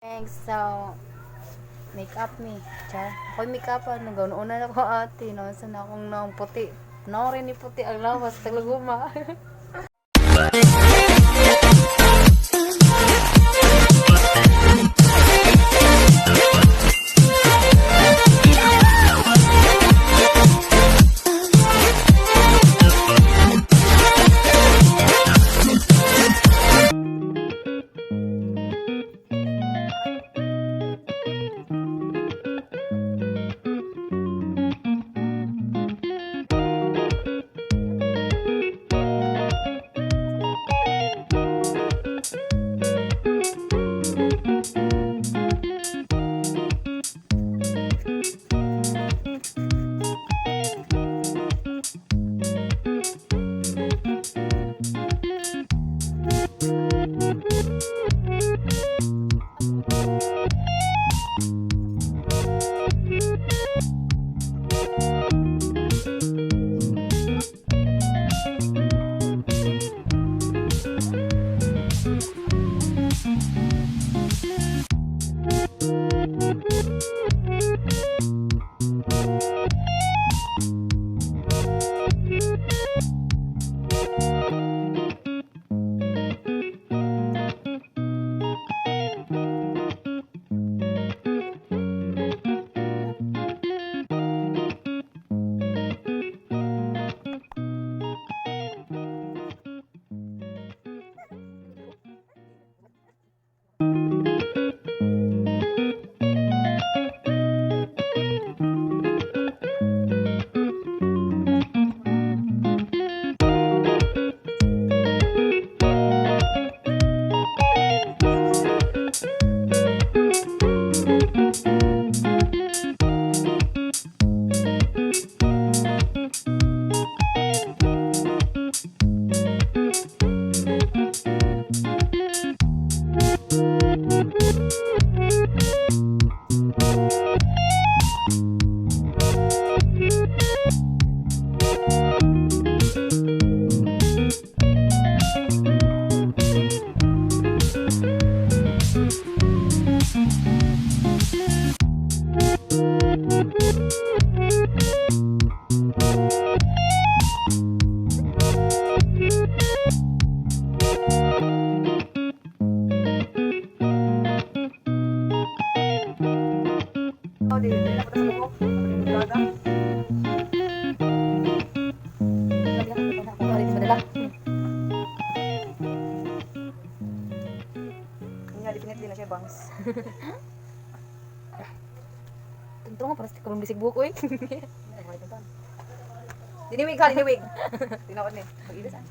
Thanks. So, make up me. Char. Ako'y make up ano gawon na ako ate no sa akong nang puti. No rin ni puti ang lawas taglaguma. Definitely na siya bangs. Tuntung mo parang kurang bisig buko eh. Diniwig ka, diniwig. Tinawad ni. Pag-ibig saan?